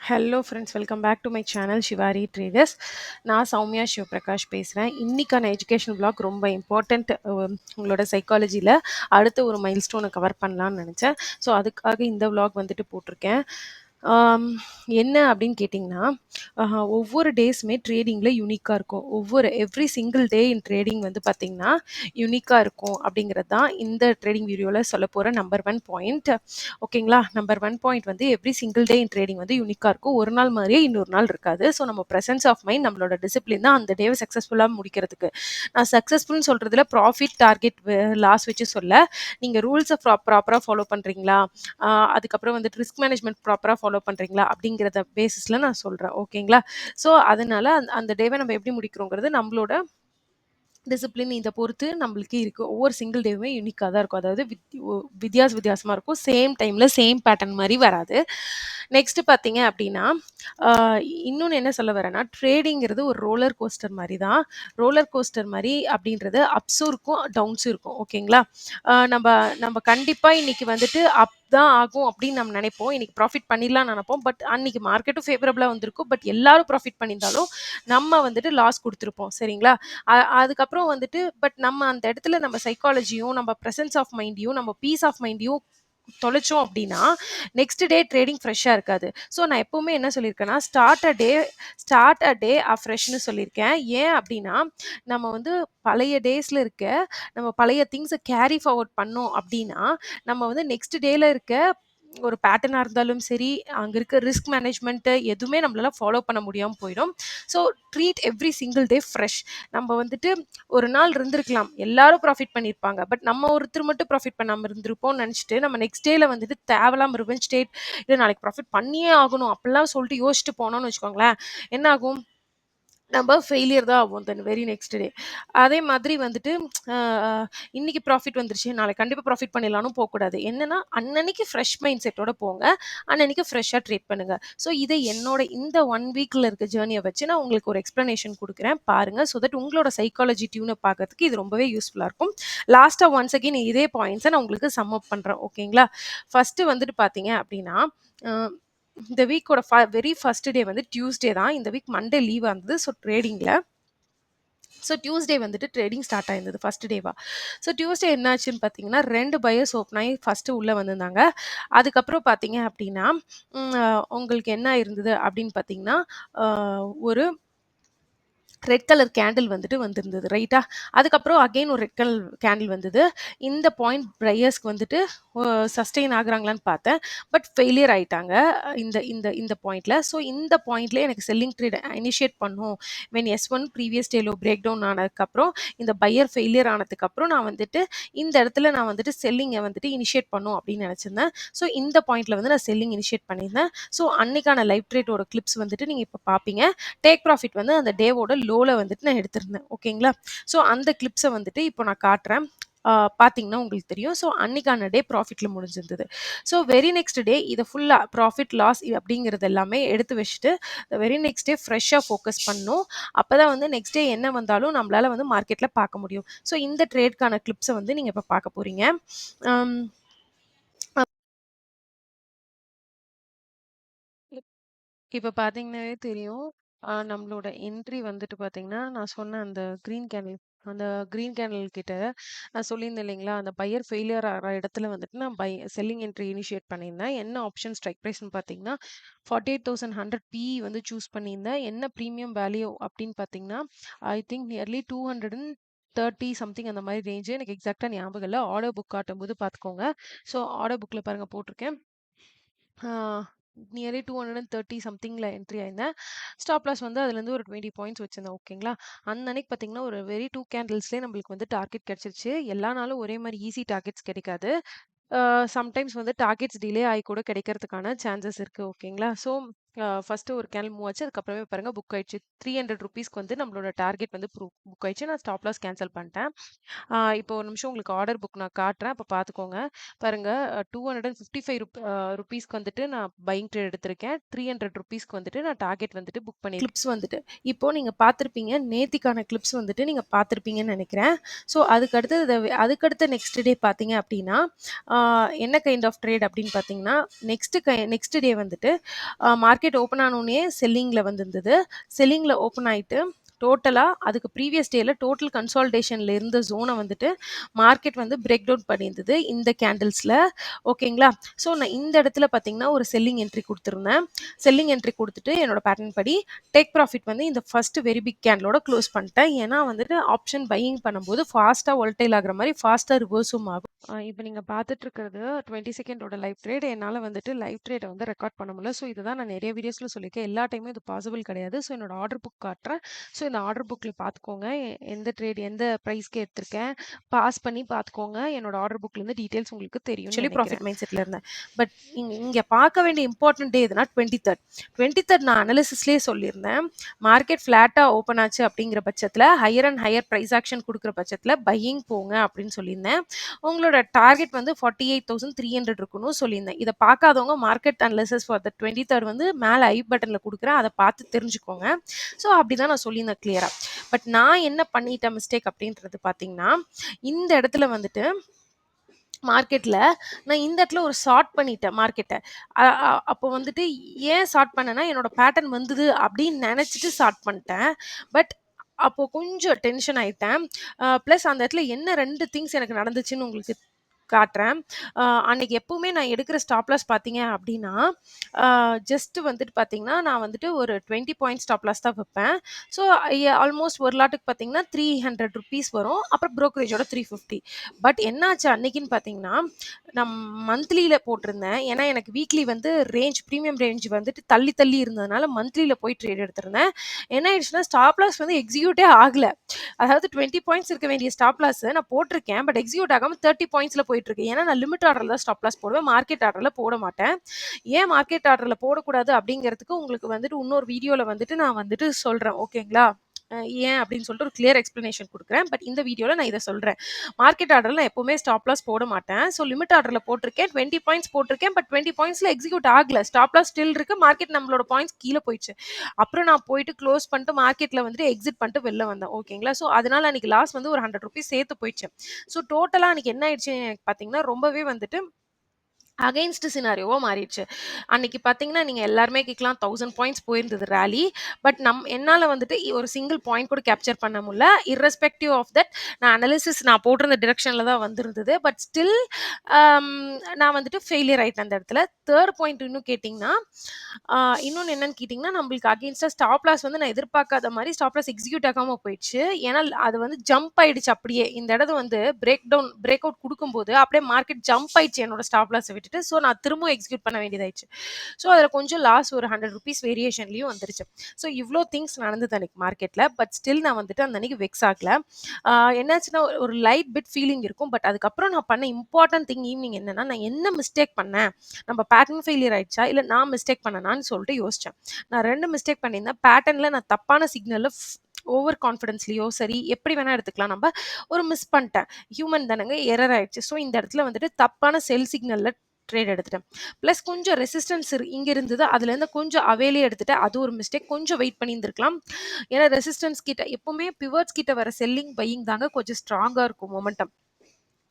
Hello friends, welcome back to my channel Shivari Traders. நான் சௌமியா சிவபிரகாஷ் பேசுகிறேன். இன்றைக்கான எஜுகேஷன் பிளாக் ரொம்ப இம்பார்ட்டண்ட். உங்களோட சைக்காலஜியில் அடுத்த ஒரு மைல்ஸ்டோனை கவர் பண்ணலான்னு நினச்சேன். ஸோ அதுக்காக இந்த விளாக் வந்துட்டு போட்டிருக்கேன். ஆம், என்ன அப்படின்னு கேட்டிங்கன்னா, ஒவ்வொரு டேஸுமே ட்ரேடிங்கில் யூனிக்காக இருக்கும். எவ்ரி சிங்கிள் டே இன் ட்ரேடிங் வந்து பார்த்திங்கன்னா யூனிக்காக இருக்கும் அப்படிங்கிறது தான் இந்த ட்ரேடிங் வீடியோவில் சொல்ல போகிற நம்பர் 1 பாயிண்ட். ஓகேங்களா? நம்பர் 1 பாயிண்ட் வந்து எவ்ரி சிங்கிள் டே இன் ட்ரேடிங் வந்து யூனிக்காக இருக்கும். ஒரு நாள் மாதிரியே இன்னொரு நாள் இருக்காது. ஸோ நம்ம ப்ரெசன்ஸ் ஆஃப் மைண்ட், நம்மளோட டிசிப்ளின் தான் அந்த டேவை சக்ஸஸ்ஃபுல்லாக முடிக்கிறதுக்கு. நான் சக்ஸஸ்ஃபுல்னு சொல்கிறதுல ப்ராஃபிட் டார்கெட் லாஸ் வச்சு சொல்ல, நீங்கள் ரூல்ஸை ப்ராப்பராக ஃபாலோ பண்ணுறீங்களா, அதுக்கப்புறம் வந்துட்டு ரிஸ்க் மேனேஜ்மெண்ட் ப்ராப்பராக ஃபாலோ பண்ணுறீங்களா அப்படிங்கிறத பேசிஸில் நான் சொல்கிறேன். ஓகேங்களா? ஸோ அதனால அந்த டேவை நம்ம எப்படி முடிக்கிறோங்கிறது நம்மளோட டிசிப்ளின் இதை பொறுத்து நம்மளுக்கு இருக்குது. ஒவ்வொரு சிங்கிள் டேவுமே யூனிக்காக தான் இருக்கும். அதாவது வித்தியாசமாக இருக்கும். சேம் டைமில் சேம் பேட்டர்ன் மாதிரி வராது. நெக்ஸ்ட் பார்த்தீங்க அப்படின்னா, இன்னொன்று என்ன சொல்ல வரேன்னா, ட்ரேடிங்கிறது ஒரு ரோலர் கோஸ்டர் மாதிரி தான். ரோலர் கோஸ்டர் மாதிரி அப்படின்றது அப்ஸும் இருக்கும், டவுன்ஸும் இருக்கும். ஓகேங்களா? நம்ம நம்ம கண்டிப்பாக இன்னைக்கு வந்துட்டு அப் தான் ஆகும் அப்படின்னு நம்ம நினைப்போம். இன்னைக்கு ப்ராஃபிட் பண்ணிடலாம்னு நினைப்போம். பட் அன்னைக்கு மார்க்கெட்டும் ஃபேவரபிளாக வந்திருக்கும். பட் எல்லாரும் ப்ராஃபிட் பண்ணியிருந்தாலும் நம்ம வந்துட்டு லாஸ் கொடுத்துருப்போம். சரிங்களா? அதுக்கப்புறம் வந்துட்டு பட் நம்ம அந்த இடத்துல நம்ம சைக்காலஜியும், நம்ம ப்ரெசன்ஸ் ஆஃப் மைண்டையும், நம்ம பீஸ் ஆஃப் மைண்டையும் தொலைச்சோம் அப்படின்னா நெக்ஸ்ட் டே ட்ரேடிங் ஃப்ரெஷ்ஷாக இருக்காது. ஸோ நான் எப்போவுமே என்ன சொல்லியிருக்கேன்னா, ஸ்டார்ட் அ டே ஃப்ரெஷ்னு சொல்லியிருக்கேன். ஏன் அப்படின்னா, நம்ம வந்து பழைய டேஸில் இருக்க நம்ம பழைய திங்ஸை கேரி ஃபார்வர்ட் பண்ணோம் அப்படின்னா, நம்ம வந்து நெக்ஸ்ட் டேல இருக்க ஒரு பேட்டர்னாக இருந்தாலும் சரி, அங்கே இருக்க ரிஸ்க் மேனேஜ்மெண்ட்டு எதுவுமே நம்மளால ஃபாலோ பண்ண முடியாமல் போயிடும். So treat every single day fresh. நம்ம வந்துட்டு ஒரு நாள் இருந்திருக்கலாம், எல்லாரும் ப்ராஃபிட் பண்ணியிருப்பாங்க. பட் நம்ம ஒருத்தர் மட்டும் ப்ராஃபிட் பண்ணாமல் இருந்திருப்போம்னு நினச்சிட்டு நம்ம நெக்ஸ்ட் டேல வந்துட்டு தேவலாம் ரிவெஞ்ச் ஸ்டேட் இல்லை நாளைக்கு ப்ராஃபிட் பண்ணியே ஆகணும் அப்படிலாம் சொல்லிட்டு யோசிச்சுட்டு போனோம்னு வச்சுக்கோங்களேன், என்ன ஆகும்? நம்ம ஃபெயிலியர் தான் ஆகும் தென் வெரி நெக்ஸ்ட் டே. அதே மாதிரி வந்துட்டு இன்னைக்கு ப்ராஃபிட் வந்துருச்சு, நாளைக்கு கண்டிப்பாக ப்ராஃபிட் பண்ணிடலாம்னு போகக்கூடாது. என்னன்னா அன்னன்னைக்கு ஃப்ரெஷ் மைண்ட் செட்டோட போங்க, அன்னன்னைக்கு ஃப்ரெஷ்ஷாக ட்ரேட் பண்ணுங்க. ஸோ இதை என்னோட இந்த 1 வீக்கில் இருக்க ஜேர்னியை வச்சு நான் உங்களுக்கு ஒரு எக்ஸ்ப்ளனேஷன் கொடுக்குறேன் பாருங்க. ஸோ தட் உங்களோட சைக்காலஜி டியூனை பார்க்கறதுக்கு இது ரொம்பவே யூஸ்ஃபுல்லாக இருக்கும். லாஸ்ட்டாக ஒன்ஸ் அகெயின் இதே பாயிண்ட்ஸை நான் உங்களுக்கு சம் அப் பண்ணுறேன். ஓகேங்களா? ஃபர்ஸ்ட் வந்துட்டு பார்த்தீங்க அப்படின்னா, இந்த வீக்கோட வெரி ஃபர்ஸ்ட் டே வந்து டியூஸ்டே தான். இந்த வீக் மண்டே லீவாக இருந்தது. ஸோ டியூஸ்டே வந்துட்டு ட்ரேடிங் ஸ்டார்ட் ஆயிருந்தது ஃபர்ஸ்ட் டேவா. ஸோ டியூஸ்டே என்னாச்சுன்னு பார்த்தீங்கன்னா, 2 பையர்ஸ் ஓப்பன் ஆகி ஃபர்ஸ்ட் உள்ளே வந்திருந்தாங்க. அதுக்கப்புறம் பார்த்தீங்க அப்படின்னா, உங்களுக்கு என்ன இருந்தது அப்படின்னு பார்த்தீங்கன்னா, ஒரு ரெட் கலர் கேண்டில் வந்துட்டு வந்திருந்தது. ரைட்டா? அதுக்கப்புறம் அகைன் ஒரு ரெட் கலர் கேண்டில் வந்தது. இந்த பாயிண்ட் பையர்ஸ்க்கு வந்துட்டு சஸ்டெயின் ஆகுறாங்களான்னு பார்த்தேன். பட் ஃபெயிலியர் ஆயிட்டாங்க இந்த இந்த இந்த பாயிண்ட்ல. ஸோ இந்த பாயிண்ட்ல எனக்கு செல்லிங் ட்ரேட் இனிஷியேட் பண்ணும். வென் S1 ப்ரீவியஸ் டேலோ பிரேக் டவுன் ஆனதுக்கப்புறம், இந்த பையர் ஃபெயிலியர் ஆனதுக்கப்புறம் நான் வந்துட்டு இந்த இடத்துல நான் வந்துட்டு செல்லிங்கை வந்துட்டு இனிஷியேட் பண்ணும் அப்படின்னு நினச்சிருந்தேன். ஸோ இந்த பாயிண்ட்ல வந்து நான் செல்லிங் இனிஷியேட் பண்ணியிருந்தேன். ஸோ அன்னைக்கான லைவ் ட்ரேட்டோட கிளிப்ஸ் வந்துட்டு நீங்கள் இப்போ பார்ப்பீங்க. டேக் ப்ராஃபிட் வந்து அந்த டேவோட லோல வந்துட்டு நான் எடுத்திருந்தேன். ஓகேங்களா? ஸோ அந்த கிளிப்ஸை வந்துட்டு இப்போ நான் காட்டுறேன். பார்த்தீங்கன்னா உங்களுக்கு தெரியும். ஸோ அன்னைக்கான டே ப்ராஃபிட்ல முடிஞ்சிருந்தது. ஸோ வெரி நெக்ஸ்ட் டே இதை ஃபுல்லாக ப்ராஃபிட் லாஸ் அப்படிங்கிறது எல்லாமே எடுத்து வச்சுட்டு வெரி நெக்ஸ்ட் டே ஃப்ரெஷ்ஷாக ஃபோக்கஸ் பண்ணணும். அப்போ தான் வந்து நெக்ஸ்ட் டே என்ன வந்தாலும் நம்மளால வந்து மார்க்கெட்டில் பார்க்க முடியும். ஸோ இந்த ட்ரேட்கான கிளிப்ஸை வந்து நீங்கள் இப்போ பார்க்க போறீங்க. இப்போ பார்த்தீங்கன்னாவே தெரியும். நம்மளோட என்ட்ரி வந்துட்டு பார்த்தீங்கன்னா, நான் சொன்ன அந்த கிரீன் கேண்டில் கிட்ட நான் சொல்லியிருந்தேன் இல்லைங்களா? அந்த பையர் ஃபெயிலியர் ஆகிற இடத்துல வந்துட்டு நான் செல்லிங் என்ட்ரி இனிஷியேட் பண்ணியிருந்தேன். என்ன ஆப்ஷன் ஸ்ட்ரைக் ப்ரைஸ்ன்னு பார்த்தீங்கன்னா, 48,100 வந்து சூஸ் பண்ணியிருந்தேன். என்ன ப்ரீமியம் வேல்யூ அப்படின்னு பார்த்தீங்கன்னா, ஐ திங்க் நியர்லி 230 சம்திங் அந்த மாதிரி ரேஞ்சு. எனக்கு எக்ஸாக்ட்டா ஞாபகம் இல்ல. ஆர்டர் புக் காட்டும்போது பார்த்துக்கோங்க. ஸோ ஆர்டர் புக்கில் பாருங்க போட்டிருக்கேன். நியர்லி 230 சம்திங்கில் என்ட்ரி ஆயிருந்தேன். ஸ்டாப் லாஸ் வந்து அதுலேருந்து ஒரு 20 பாயிண்ட்ஸ் வச்சிருந்தேன். ஓகேங்களா? அந்த அன்னைக்கு பார்த்தீங்கன்னா, ஒரு வெரி 2 கேண்டில்ஸ்லேயே நம்மளுக்கு வந்து டார்கெட் கிடைச்சிருச்சு. எல்லா நாளும் ஒரே மாதிரி ஈஸி டார்கெட்ஸ் கிடைக்காது. சம்டைம்ஸ் வந்து டார்கெட்ஸ் டிலே ஆகி கூட கிடைக்கிறதுக்கான சான்சஸ் இருக்கு. ஓகேங்களா? ஸோ ஃபர்ஸ்ட் ஒரு கேண்டில் மூவ் ஆச்சு. அதுக்கப்புறமே பாருங்க புக் ஆயிடுச்சு. 300 ருபீஸ்க்கு வந்து நம்மளோட டார்கெட் வந்து புக் ஆயிடுச்சு. நான் ஸ்டாப் லாஸ் கேன்சல் பண்ணிட்டேன். இப்போ ஒரு நிமிஷம் உங்களுக்கு ஆர்டர் புக் நான் காட்டுறேன். அப்போ பார்த்துக்கோங்க. பாருங்க 255 ருபீஸ்க்கு வந்துட்டு நான் பையிங் ட்ரேட் எடுத்திருக்கேன். 300 ருபீஸ்க்கு வந்துட்டு நான் டார்கெட் வந்துட்டு புக் பண்ணி கிளிப்ஸ் வந்துட்டு இப்போ நீங்க பார்த்துருப்பீங்க. நேத்திக்கான கிளிப்ஸ் வந்துட்டு நீங்க பார்த்துருப்பீங்கன்னு நினைக்கிறேன். ஸோ அதுக்கடுத்த நெக்ஸ்ட் டே பார்த்தீங்க அப்படின்னா, என்ன கைண்ட் ஆஃப் ட்ரேட் அப்படின்னு பார்த்தீங்கன்னா, நெக்ஸ்ட் டே வந்துட்டு மார்க்கெட் ஓப்பன் ஆனோனே செல்லிங்ல வந்திருந்தது. செல்லிங்ல ஓப்பன் ஆயிட்டு டோட்டலா அதுக்கு ப்ரீவியஸ் டேல டோட்டல் கன்சாலிடேஷன்ல இருந்த ஜோன வந்துட்டு மார்க்கெட் வந்து பிரேக் டவுன் பண்ணியிருந்தது இந்த கேண்டில்ஸ்ல. ஓகேங்களா? ஸோ நான் இந்த இடத்துல பார்த்தீங்கன்னா, ஒரு செல்லிங் என்ட்ரி குடுத்திருந்தேன். செல்லிங் என்ட்ரி குடுத்துட்டு என்னோட பேட்டர்ன் படி டேக் ப்ராஃபிட் வந்து இந்த ஃபர்ஸ்ட் வெரி பிக் கேண்டிலோட க்ளோஸ் பண்ணிட்டேன். ஏன்னா வந்துட்டு ஆப்ஷன் பையிங் பண்ணும்போது ஃபாஸ்ட்டா வோலடைல் ஆகுற மாரி ஃபாஸ்ட்டா ரிவர்ஸும் ஆகும். இப்ப நீங்க பார்த்துட்டு இருக்கிறது 20 செகண்டோட லைவ் ட்ரேட். என்னால வந்துட்டு லைவ் ட்ரேட வந்து ரெக்கார்ட் பண்ண முடியல. ஸோ இதுதான் நான் நெறைய வீடியோஸ்ல சொல்லியிருக்கேன். எல்லா டைமும் இது பாசிபிள் கிடையாது. ஸோ என்னோட ஆர்டர் புக் காட்டுறேன். ஸோ இந்த ஆர்டர் புக்ல பார்த்துக்கோங்க. எந்த ட்ரேட் எந்த பிரைஸ்க்கு எடுத்திருக்கேன். பாஸ் பண்ணி பார்த்துக்கோங்க. என்னோட ஆர்டர் புக்ல இருந்து டீடைல்ஸ் உங்களுக்கு தெரியும்னு ஆக்சுவலி ப்ராஃபிட் மைண்ட் செட்ல இருந்தேன். பட் இங்க இங்க பார்க்க வேண்டிய இம்பார்ட்டன்ட் டே எதுனா 23rd. 23rd நான் அனாலிசிஸ்லயே சொல்லியிருந்தேன். மார்க்கெட் ஃபிளாட்டா ஓப்பன் ஆச்சு அப்படிங்கிற பட்சத்துல higher and higher price action குடுக்குற பட்சத்துல பையிங் போங்க அப்படின்னு சொல்லியிருந்தேன். உங்களோட டார்கெட் வந்து 48,300 இருக்கணும்னு சொல்லியிருந்தேன். இத பார்க்காதவங்க market analysis for the 23rd வந்து மேல ஐ பட்டன்ல குடுக்குறேன். அத பார்த்து தெரிஞ்சுக்கோங்க. ஸோ அப்படிதான் நான் சொல்லியிருந்தேன் கிளியரா. பட் நான் என்ன பண்ணிட்டேன் மிஸ்டேக் அப்படின்றது பார்த்தீங்கன்னா, இந்த இடத்துல வந்துட்டு மார்க்கெட்ல நான் இந்த இடத்துல ஒரு சார்ட் பண்ணிட்டேன் மார்க்கெட்ட. அப்போ வந்துட்டு ஏன் சார்ட் பண்ணேன்னா, என்னோட பேட்டர்ன் வந்தது அப்படின்னு நெனச்சுட்டு சார்ட் பண்ணிட்டேன். பட் அப்போ கொஞ்சம் டென்ஷன் ஆயிட்டேன். பிளஸ் அந்த இடத்துல என்ன 2 திங்ஸ் எனக்கு நடந்துச்சுன்னு உங்களுக்கு காட்டுறேன். அன்னைக்கு எப்பவுமே நான் எடுக்கிற ஸ்டாப் லாஸ் பார்த்தீங்க அப்படின்னா, ஜஸ்ட் வந்துட்டு பார்த்தீங்கன்னா, நான் வந்துட்டு ஒரு 20 பாயிண்ட் ஸ்டாப் லாஸ் தான் வைப்பேன். ஸோ ஆல்மோஸ்ட் ஒரு லாட்டுக்கு பார்த்தீங்கன்னா, ₹300 வரும். அப்புறம் புரோக்கரேஜோட 350. பட் என்னாச்சு அன்னைக்குன்னு பார்த்தீங்கன்னா, நான் மந்த்லியில போட்டிருந்தேன். ஏன்னா எனக்கு வீக்லி வந்து பிரீமியம் ரேஞ்ச் வந்துட்டு தள்ளி தள்ளி இருந்ததுனால மந்த்லியில போய் ட்ரேட் எடுத்திருந்தேன். என்ன ஆயிடுச்சுன்னா, ஸ்டாப் லாஸ் வந்து எக்ஸிக்யூட்டே ஆகல. அதாவது 20 பாயிண்ட்ஸ் இருக்க வேண்டிய ஸ்டாப் லாஸ் நான் போட்டிருக்கேன். பட் எக்ஸிக்யூட் ஆகாம 30 பாயிண்ட்ஸ்ல போயிட்டு இருக்கு. ஏன்னா நான் லிமிட் ஆர்டர்ல தான் ஸ்டாப் லாஸ் போடுவேன். மார்க்கெட் ஆர்டர்ல போட மாட்டேன். ஏன் மார்க்கெட் ஆர்டர்ல போடக்கூடாது அப்படிங்கிறதுக்கு உங்களுக்கு வந்துட்டு இன்னொரு வீடியோல வந்துட்டு நான் வந்துட்டு சொல்றேன். ஓகேங்களா? ஏன் அப்படின்னு சொல்லிட்டு ஒரு கிளியர் எக்ஸ்பிளனேஷன் குடுக்குறேன். பட் இந்த வீடியோல நான் இத சொல்றேன். மார்க்கெட் ஆர்டர்ல நான் எப்பவுமே ஸ்டாப் லாஸ் போட மாட்டேன். ஸோ லிமிட் ஆர்டர்ல போட்டிருக்கேன். 20 பாயிண்ட்ஸ் போட்டிருக்கேன். பட் 20 பாயிண்ட்ஸ்ல எக்ஸிக்யூட் ஆகல. ஸ்டாப் லாஸ் ஸ்டில் இருக்கு. மார்க்கெட் நம்மளோட பாயிண்ட்ஸ் கீழ போயிடுச்சு. அப்புறம் நான் போயிட்டு க்ளோஸ் பண்ணிட்டு மார்க்கெட்ல வந்துட்டு எக்ஸிட் பண்ணிட்டு வெளில வந்தேன். ஓகேங்களா? ஸோ அதனால அன்னைக்கு லாஸ் வந்து ஒரு ₹100 சேர்த்து போயிடுச்சு. ஸோ டோட்டலா அன்னைக்கு என்ன ஆயிடுச்சு எனக்கு பார்த்தீங்கன்னா, ரொம்பவே வந்துட்டு அகைன்ஸ்ட் சினாரியோவா மாறிடுச்சு. அன்னைக்கு பார்த்தீங்கன்னா, நீங்க எல்லாருமே கேட்கலாம் 1000 பாயிண்ட்ஸ் போயிருந்தது ராலி. பட் என்னால வந்துட்டு ஒரு சிங்கிள் பாயிண்ட் கூட கேப்சர் பண்ண முடியல. இர்ரெஸ்பெக்டிவ் ஆஃப் தட் நான் போட்டிருந்த டிரெக்ஷன்ல தான் வந்திருந்தது. பட் ஸ்டில் அம் நான் வந்துட்டு ஃபெயிலியர் ஆயிட்டேன் அந்த இடத்துல. 3 பாயிண்ட் இன்னும் கேட்டீங்கன்னா, இன்னொன்னு என்னன்னு கேட்டீங்கன்னா, நம்மளுக்கு அகைன்ஸ்டா ஸ்டாப் லாஸ் வந்து நான் எதிர்பார்க்காத மாரி ஸ்டாப் லாஸ் எக்ஸிக்யூட் ஆகாம போயிடுச்சு. ஏன்னா அது வந்து ஜம்ப் ஆயிடுச்சு அப்படியே. இந்த இடம் வந்து பிரேக் அவுட் குடுக்கும்போது அப்படியே மார்க்கெட் ஜம்ப் ஆயிடுச்சு என்னோட ஸ்டாப் லாஸ விட்டுட்டு. ஸோ நான் திரும்பவும் எக்ஸிக்யூட் பண்ண வேண்டியதாயிடுச்சு. ஸோ அதில கொஞ்சம் லாஸ் ஒரு ₹100 வேரியேஷன்லயும் வந்துருச்சு. ஸோ இவ்ளோ திங்ஸ் நடந்தது அன்னைக்கு மார்க்கெட்ல. பட் ஸ்டில் நான் வந்துட்டு அந்த அன்னைக்கு வெக்ஸ் ஆகல. என்னாச்சுன்னா ஒரு லைட் பிட் ஃபீலிங் இருக்கும். பட் அதுக்கப்புறம் நான் பண்ண இம்பார்ட்டன்ட் திங் ஈவ்னிங் என்னன்னா, நான் என்ன மிஸ்டேக் பண்ணேன்? நம்ம பேட்டர்ன் ஃபெயிலியர் ஆயிடுச்சா? இல்ல நான் மிஸ்டேக் பண்ணனான்னு சொல்லிட்டு யோசிச்சேன். நான் 2 மிஸ்டேக் பண்ணியிருந்தேன். பேட்டர்ன்ல நான் தப்பான சிக்னல்ல ஓவர் கான்ஃபிடன்ஸ்லயோ சரி, எப்படி வேணா எடுத்துக்கலாம் நம்ப. ஒரு மிஸ் பண்ணிட்டேன். ஹியூமன் தானங்க எரர் ஆயிடுச்சு. ஸோ இந்த இடத்துல வந்துட்டு தப்பான செல் சிக்னல்ல ட்ரேட் எடுத்துட்டேன். பிளஸ் கொஞ்சம் ரெசிஸ்டன்ஸ் இங்க இருந்தது. அதுலேருந்து கொஞ்சம் அவேலே எடுத்துட்டேன். அது ஒரு மிஸ்டேக். கொஞ்சம் வெயிட் பண்ணியிருந்திருக்கலாம். ஏன்னா ரெசிஸ்டன்ஸ் கிட்ட எப்பவுமே பிவட்ஸ் கிட்ட வர செல்லிங், பையிங் தாங்க கொஞ்சம் ஸ்ட்ராங்கா இருக்கும் மொமெண்டம்.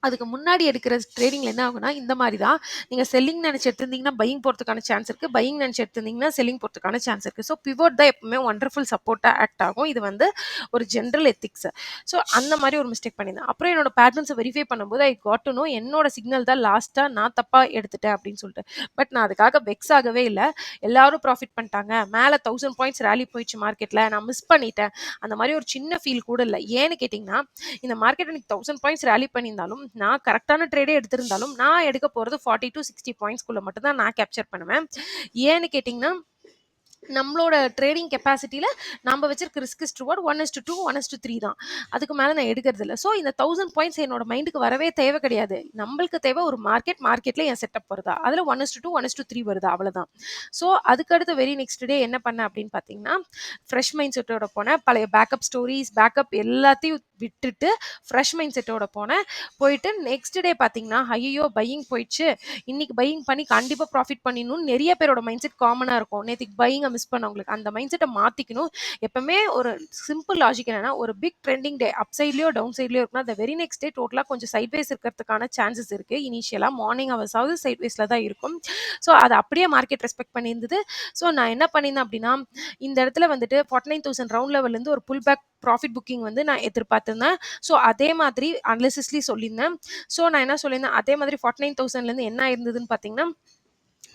அதுக்கு முன்னாடி எடுக்கிற ட்ரேடிங்ல என்ன ஆகும்னா, இந்த மாரி தான். நீங்க செல்லிங் நெனச்சு எடுத்திருந்தீங்கன்னா, பையிங் போறதுக்கான சான்ஸ் இருக்கு. பையிங் நெனச்சு எடுத்திருந்தீங்கன்னா, செல்லிங் போறதுக்கான சான்ஸ் இருக்கு. ஸோ பிவோட் தான் எப்பவுமே வண்டர்ஃபுல் சப்போர்ட்டா ஆக்ட் ஆகும். இது வந்து ஒரு ஜெனரல் எத்திக்ஸ். ஸோ அந்த மாரி ஒரு மிஸ்டேக் பண்ணியிருந்தேன். அப்புறம் என்னோட பேட்டர்ன்ஸ வெரிஃபை பண்ணும்போது ஐ காட் டூ நோ என்னோட சிக்னல் தான் லாஸ்ட்டா நான் தப்பா எடுத்துட்டேன் அப்படின்னு சொல்லிட்டு. பட் நான் அதுக்காக வெக்ஸ் ஆகவே இல்ல. எல்லாரும் ப்ராஃபிட் பண்ணிட்டாங்க. மேல 1000 பாயிண்ட்ஸ் ராலி போயிடுச்சு மார்க்கெட்ல. நான் மிஸ் பண்ணிட்டேன். அந்த மாரி ஒரு சின்ன ஃபீல் கூட இல்ல. ஏன்னு கேட்டீங்கன்னா, இந்த மார்க்கெட் அன்னைக்கு 1000 பாயிண்ட்ஸ் ராலி பண்ணியிருந்தாலும், நான் கரெக்ட்டான ட்ரேடே எடுத்திருந்தாலும், நான் எடுக்க போறது 40-60 பாயிண்ட்ஸ்குள்ள மட்டும் தான் நான் கேப்சர் பண்ணுவேன். ஏன்னு கேட்டீங்கன்னா, நம்மளோட ட்ரேடிங் கெப்பாசிட்டில நம்ம வச்சிருக்க ரிஸ்க் இஸ் ரிவார்ட் 1:2, 1:3 தான். அதுக்கு மேல நான் எடுக்கிறது இல்ல. ஸோ இந்த 1000 பாயிண்ட்ஸ் என்னோட மைண்டுக்கு வரவே தேவை கிடையாது. நம்மளுக்கு தேவை ஒரு மார்க்கெட்ல என் செட்டப் வருதா? அதுல 1:2, 1:3 வருதா? அவ்வளவுதான். ஸோ அதுக்கு அடுத்து வெரி நெக்ஸ்ட் டே என்ன பண்ணேன் அப்படின்னு பார்த்தீங்கன்னா, ஃப்ரெஷ் மைண்ட் செட்டோட போனேன். பழைய பேக்கப் ஸ்டோரீஸ், பேக்கப் எல்லாத்தையும் விட்டுட்டு ஃப்ரெஷ் மைண்ட் செட்டோட போனேன். போயிட்டு நெக்ஸ்ட் டே பார்த்தீங்கன்னா, ஐய்யயோ! பையிங் போயிடுச்சு. இன்னைக்கு பையிங் பண்ணி கண்டிப்பா ப்ராஃபிட் பண்ணிடணும்னு நெறைய பேரோட மைண்ட் செட் காமனா இருக்கும். நேத்துக்கு பையிங்க மிஸ் பண்ணவங்களுக்கு அந்த மைண்ட் செட்டை மாத்திக்கணும். எப்பவுமே ஒரு சிம்பிள் லாஜிக் என்னன்னா, ஒரு பிக் ட்ரெண்டிங் டே அப் சைட்லயோ, டவுன் சைட்லயோ இருக்குன்னா, அந்த வெரி நெக்ஸ்ட் டே டோட்டலா கொஞ்சம் சைட்வேஸ் இருக்கிறதுக்கான சான்சஸ் இருக்கு. இனிஷியலா மார்னிங் ஹவர்ஸாவது சைட்வேஸ்ல தான் இருக்கும். ஸோ அத அப்படியே மார்க்கெட் ரெஸ்பெக்ட் பண்ணியிருந்தது. ஸோ நான் என்ன பண்ணியிருந்தேன் அப்படின்னா, இந்த இடத்துல வந்துட்டு 49,000 ரவுண்ட் லெவல்லேருந்து ஒரு புல் பேக் ப்ராஃபிட் புக்கிங் வந்து நான் எதிர்பார்த்திருந்தேன். ஸோ அதே மாதிரி அனலிசிஸ்லயும் சொல்லியிருந்தேன். ஸோ நான் என்ன சொல்லியிருந்தேன், அதே மாதிரி 49,000லேருந்து என்ன இருந்ததுன்னு பார்த்தீங்கன்னா,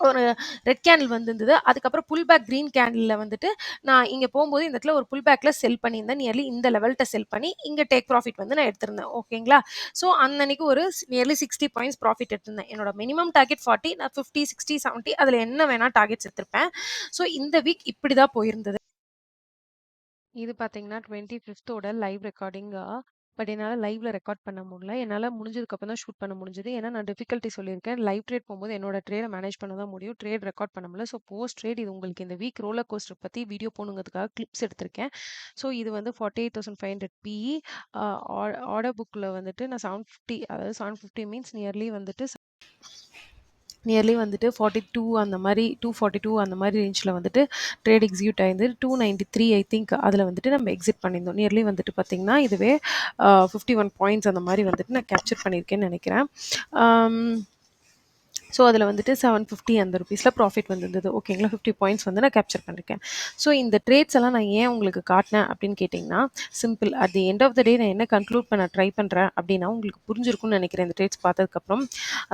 ஒரு ரெட் கேண்டில் வந்திருந்தது. அதுக்கப்புறம் புல் பேக் கிரீன் கேண்டில்ல வந்துட்டு நான் இங்க போம்போது இந்த இடத்துல ஒரு புல் பேக்ல செல் பண்ணியிருந்தேன். நியர்லி இந்த லெவல்ட்ட செல் பண்ணி இங்க டேக் ப்ராஃபிட் வந்து நான் எடுத்திருந்தேன். ஓகேங்களா? ஸோ அன்னன்னைக்கு ஒரு நியர்லி 60 பாயிண்ட்ஸ் ப்ராஃபிட் எடுத்திருந்தேன். என்னோட மினிமம் டார்கெட் 40, நான் 50, 60, 70 அதுல என்ன வேணா டார்கெட்ஸ் எடுத்திருப்பேன். ஸோ இந்த வீக் இப்படிதான் போயிருந்தது. இது பார்த்தீங்கன்னா 25த்தோட லைவ் ரெக்கார்டிங்கா. பட் என்னால லைவ்ல ரெக்கார்ட் பண்ண முடியல. என்னால முடிஞ்சதுக்கப்புறம் தான் ஷூட் பண்ண முடிஞ்சது. ஏன்னா நான் டிஃபிகல்ட்டி சொல்லியிருக்கேன். லைவ் ட்ரேட் போம்போது என்னோட ட்ரேட மேனேஜ் பண்ண தான் முடியும். ட்ரேட் ரெக்கார்ட் பண்ண முடியல. ஸோ போஸ்ட் ட்ரேட் இது உங்களுக்கு இந்த வீக் ரோலர் கோஸ்டர் பத்தி வீடியோ போடணுங்கிறதுக்காக கிளிப்ஸ் எடுத்திருக்கேன். ஸோ இது வந்து 48,500 பிஇ. ஆ ஆர்டர் புக்ல வந்துட்டு நான் 750 அதாவது 750 மீன்ஸ் நியர்லி வந்துட்டு 42 அந்த மாரி 242 அந்த மாரி ரேஞ்ச்ல வந்துட்டு ட்ரேட் எக்ஸிக்யூட் ஆயிருந்தது. 293 ஐ திங்க் அதில வந்துட்டு நம்ம எக்ஸிட் பண்ணியிருந்தோம். நியர்லி வந்துட்டு பார்த்தீங்கன்னா, இதுவே 51 பாயிண்ட்ஸ் அந்த மாரி வந்துட்டு நான் கேப்சர் பண்ணியிருக்கேன்னு நெனைக்கிறேன். ஆம். ஸோ அதில வந்துட்டு 750 அந்த ரூபீஸ்ல ப்ராஃபிட் வந்திருந்தது. ஓகேங்களா? 50 பாயிண்ட்ஸ் வந்து நான் கேப்சர் பண்ணியிருக்கேன். ஸோ இந்த ட்ரேட்ஸ் எல்லாம் நான் ஏன் உங்களுக்கு காட்டினேன் அப்படின்னு கேட்டிங்கன்னா, simple. At the end of the day நான் என்ன கன்க்ளூட் பண்ண ட்ரை பண்றேன் அப்படின்னா, உங்களுக்கு புரிஞ்சிருக்கும்னு நெனைக்கிறேன் இந்த ட்ரேட்ஸ் பார்த்ததுக்கப்புறம்.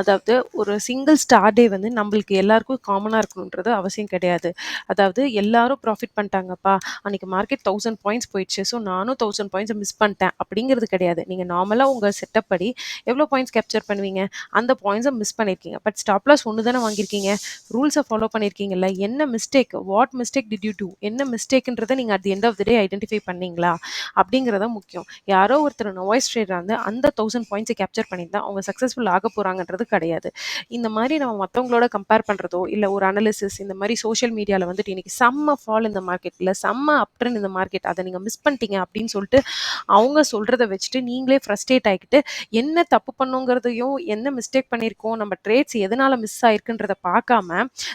அதாவது ஒரு சிங்கிள் ஸ்டார் டே வந்து நம்மளுக்கு எல்லாருக்கும் காமனா இருக்கணுன்றது அவசியம் கிடையாது. அதாவது எல்லாரும் ப்ராஃபிட் பண்ணிட்டாங்கப்பா, அன்னைக்கு மார்க்கெட் 1000 பாயிண்ட்ஸ் போயிடுச்சு. ஸோ நானும் 1000 பாயிண்ட்ஸ மிஸ் பண்ணிட்டேன் அப்படிங்கிறது கிடையாது. நீங்க நார்மலா உங்க செட்டப் படி எவ்வளோ பாயிண்ட்ஸ் கேப்சர் பண்ணுவீங்க? அந்த பாயிண்ட்ஸ மிஸ் பண்ணியிருக்கீங்க. பட் ஸ்டாப் லாஸ் ஒண்ணு தானே வாங்கியிருக்கீங்க. ரூல்ஸ ஃபாலோ பண்ணியிருக்கீங்கல்ல. என்ன mistake? What mistake did you do? என்ன மிஸ்டேக்ன்றத நீங்க at the end of the day identify பண்ணீங்களா? அப்படிங்கிறது தான் முக்கியம். யாரோ ஒருத்தர் நோய்ஸ் ட்ரேடரா வந்து அந்த 1000 பாயிண்ட்ஸ கேப்சர் பண்ணியிருந்தா அவங்க சக்சஸ்ஃபுல் ஆக போறாங்கன்றது கிடையாது. இந்த மாரி நம்ம மத்தவங்களோட கம்பேர் பண்றதோ, இல்ல ஒரு அனாலிசிஸ் இந்த மாரி சோசியல் மீடியால வந்துட்டு இன்னைக்கு செம்ம ஃபால் இந்த மார்க்கெட், இல்ல செம்ம அப் ட்ரெண்ட் இந்த மார்க்கெட் அத நீங்க மிஸ் பண்ணிட்டீங்க அப்படின்னு சொல்லிட்டு அவங்க சொல்றத வச்சுட்டு நீங்களே ஃப்ரஸ்ட்ரேட் ஆயிக்கிட்டு என்ன தப்பு பண்ணோங்கிறதையும், என்ன மிஸ்டேக் பண்ணியிருக்கோம், நம்ம ட்ரேட்ஸ் எதனால மிஸ் ஆயிருக்குன்றத பார்க்காம,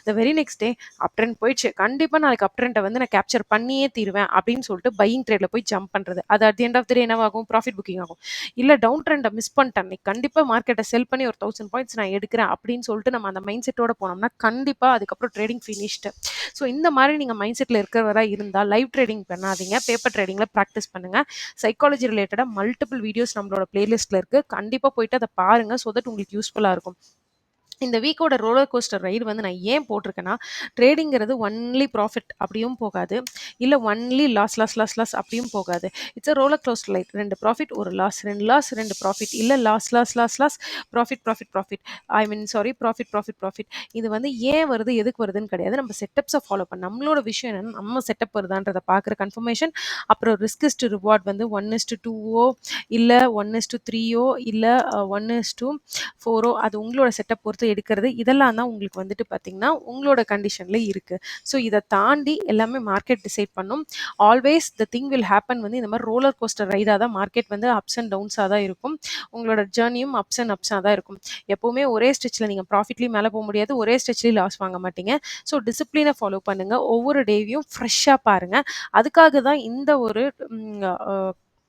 the very next day up trend போயிடுச்சு. கண்டிப்பா நாளைக்கு அப் ட்ரெண்ட்ட வந்து நான் கேப்சர் பண்ணியே தீருவேன் அப்படின்னு சொல்லிட்டு பையிங் ட்ரேட்ல போய் ஜம்ப் பண்றது. அது at the end of the day என்னவாகும்? ப்ராஃபிட் புக்கிங் ஆகும். இல்ல டவுன் ட்ரெண்ட மிஸ் பண்ணிட்டேன். இன்னைக்கு கண்டிப்பா மார்க்கெட்ட செல் பண்ணி ஒரு 1000 பாயிண்ட்ஸ் நான் எடுக்கிறேன் அப்படின்னு சொல்லிட்டு நம்ம அந்த மைண்ட் செட்டோட போனோம்னா, கண்டிப்பா அதுக்கப்புறம் ட்ரேடிங் ஃபினிஷ்டு. ஸோ இந்த மாரி நீங்க மைண்ட் செட்ல இருக்கிறவரா இருந்தா லைவ் ட்ரேடிங் பண்ணாதீங்க. பேப்பர் ட்ரேடிங்ல பிராக்டிஸ் பண்ணுங்க. சைக்காலஜி ரிலேட்டடா மல்டிபிள் வீடியோஸ் நம்மளோட பிளேலிஸ்ட்ல இருக்கு. கண்டிப்பா போயிட்டு அத பாருங்க. சோ தட் உங்களுக்கு யூஸ்ஃபுல்லா இருக்கும். இந்த வீக்கோட ரோலர் கோஸ்டர் ரைடு வந்து நான் ஏன் போட்டிருக்கேன்னா, ட்ரேடிங்கிறது ஒன்லி ப்ராஃபிட் அப்படியும் போகாது. இல்ல only loss, loss, loss, loss அப்படியும் போகாது. It's a roller coaster ride. 2 profit, 1 loss, 2 loss, 2 profit. இல்ல loss, loss, loss, loss, profit, profit, profit. I mean sorry profit, profit, profit. இது வந்து ஏன் வருது, எதுக்கு வருதுன்னு கிடையாது. நம்ம செட்டப்ஸ ஃபாலோ பண்ண நம்மளோட விஷயம் என்னன்னா, நம்ம செட்டப் வருதான்றத பார்க்குற கன்ஃபர்மேஷன். அப்புறம் ரிஸ்க் இஸ் டு ரிவார்ட் வந்து 1:2ஓ இல்ல 1:3ஓ இல்ல 1:4ஓ அது உங்களோட செட்டப் பொறுத்து எடுக்கிறது. இதெல்லாம் தான் உங்களுக்கு வந்துட்டு பார்த்தீங்கன்னா, உங்களோட கண்டிஷன்ல இருக்கு. ஸோ இத தாண்டி எல்லாமே மார்க்கெட் டிசைட் பண்ணும். Always the thing will happen வந்து இந்த மாரி ரோலர் கோஸ்டர் ரைடா தான் மார்க்கெட் வந்து அப்ஸ் அண்ட் டவுன்ஸா தான் இருக்கும். உங்களோட ஜர்னியும் அப்ஸ் அண்ட் அப்ஸா தான் இருக்கும். எப்பவுமே ஒரே ஸ்ட்ரெச்ல நீங்க ப்ராஃபிட்லயும் மேல போ முடியாது. ஒரே ஸ்ட்ரெச்லயும் லாஸ் வாங்க மாட்டீங்க. ஸோ டிசிப்ளின ஃபாலோ பண்ணுங்க. ஒவ்வொரு டேவையும் ஃப்ரெஷ்ஷா பாருங்க. அதுக்காக தான் இந்த ஒரு ம் அ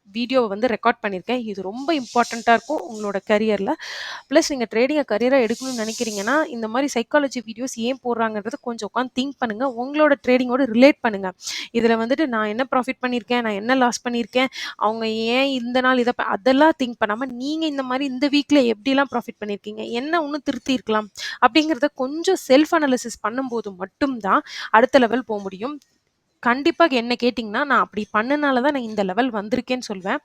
வீடியோவ வந்து ரெக்கார்ட் பண்ணியிருக்கேன். இது ரொம்ப இம்பார்ட்டன்ட்டா இருக்கும் உங்களோட கரியர்ல. பிளஸ் நீங்க ட்ரேடிங்க கரியரா எடுக்கணும்னு நினைக்கிறீங்கன்னா, இந்த மாரி சைக்காலஜி வீடியோஸ் ஏன் போடுறாங்கன்றத கொஞ்சம் உட்காந்து திங்க் பண்ணுங்க. உங்களோட ட்ரேடிங்கோட ரிலேட் பண்ணுங்க. இதுல வந்துட்டு நான் என்ன ப்ராஃபிட் பண்ணியிருக்கேன், நான் என்ன லாஸ் பண்ணியிருக்கேன், அவங்க ஏன் இந்த நாள் அதெல்லாம் திங்க் பண்ணாம, நீங்க இந்த மாரி இந்த வீக்ல எப்படிலாம் ப்ராஃபிட் பண்ணியிருக்கீங்க, என்ன இன்னும் திருத்தியிருக்கலாம் அப்படிங்கிறத கொஞ்சம் செல்ஃப் அனாலிசிஸ் பண்ணும்போது மட்டும் தான் அடுத்த லெவல் போ முடியும். கண்டிப்பா என்ன கேட்டீங்கன்னா, நான் அப்படி பண்ணனால தான் நான் இந்த லெவல் வந்திருக்கேன்னு சொல்வேன்.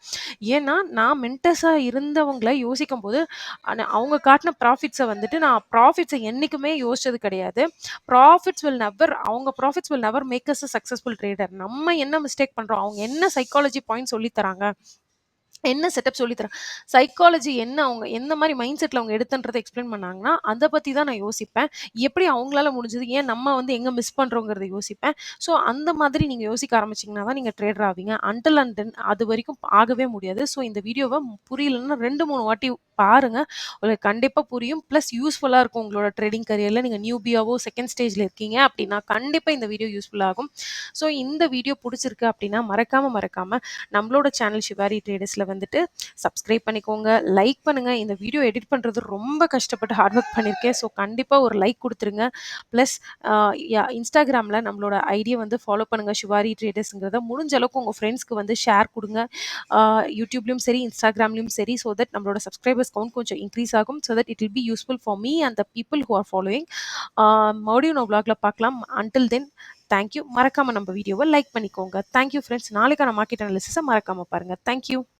ஏன்னா, நான் மென்டர்ஸா இருந்தவங்கள யோசிக்கும்போது, அவங்க காட்டுன ப்ராஃபிட்ஸ வந்துட்டு நான் ப்ராஃபிட்ஸ என்னைக்குமே யோசிச்சது கிடையாது. அவங்க profits will never make us a successful trader. நம்ம என்ன மிஸ்டேக் பண்றோம்? அவங்க என்ன சைக்காலஜி பாயிண்ட் சொல்லி தராங்க? என்ன செட்டப் சொல்லி தராங்க? சைக்காலஜி என்ன அவங்க எந்த மாரி மைண்ட் செட்ல அவங்க எடுத்தன்றத எக்ஸ்ப்ளைன் பண்ணாங்கன்னா, அத பத்தி தான் நான் யோசிப்பேன். எப்படி அவங்களால முடிஞ்சது? ஏன் நம்ம வந்து எங்க மிஸ் பண்றோங்கிறத யோசிப்பேன். ஸோ அந்த மாதிரி நீங்க யோசிக்க ஆரம்பிச்சீங்கன்னா தான் நீங்க ட்ரேடர் ஆவீங்க. அன்டில் அண்ட் தென் அதுவரைக்கும் ஆகவே முடியாது. ஸோ இந்த வீடியோவ புரியலன்னா 2, 3 வாட்டி பாருங்க. உங்களுக்கு கண்டிப்பா புரியும். பிளஸ் யூஸ்ஃபுல்லா இருக்கும் உங்களோட ட்ரேடிங் கரியர்ல. நீங்க நியூபியாவோ செகண்ட் ஸ்டேஜ்ல இருக்கீங்க அப்படின்னா, கண்டிப்பா இந்த வீடியோ யூஸ்ஃபுல்லா ஆகும். ஸோ இந்த வீடியோ புடிச்சிருக்கு அப்படின்னா, மறக்காம நம்மளோட சேனல் ஷிவாரி ட்ரேடர்ஸ்ல வந்துட்டு சப்ஸ்கிரைப் பண்ணிக்கோங்க. லைக் பண்ணுங்க. இந்த வீடியோ எடிட் பண்றது ரொம்ப கஷ்டப்பட்டு ஹார்ட் ஒர்க் பண்ணியிருக்கேன். ஸோ கண்டிப்பா ஒரு லைக் குடுத்துருங்க. பிளஸ் அ இன்ஸ்டாகிராம்ல நம்மளோட ஐடிய வந்து ஃபாலோ பண்ணுங்க. ஷிவாரி ட்ரேடர்ஸ்ங்கிறத முடிஞ்ச அளவுக்கு உங்க ஃப்ரெண்ட்ஸ்க்கு வந்து ஷேர் குடுங்க. ஆ யூடியூப்லயும் சரி, இன்ஸ்டாகிராம்லயும் சரி, ஸோ தட் நம்மளோட சப்ஸ்கிரைபர்ஸ் கவுண்ட் கொஞ்சம் இன்க்ரீஸ் ஆகும். So that it will be useful for me and the people who are following. மறுபடியும் நான் வ்ளாக்ல பார்க்கலாம். Until then thank you. மறக்காம நம்ம வீடியோவ லைக் பண்ணிக்கோங்க. Thank you friends. நாளைக்கான மார்க்கெட் அனாலிசிஸ மறக்காம பாருங்க. Thank you.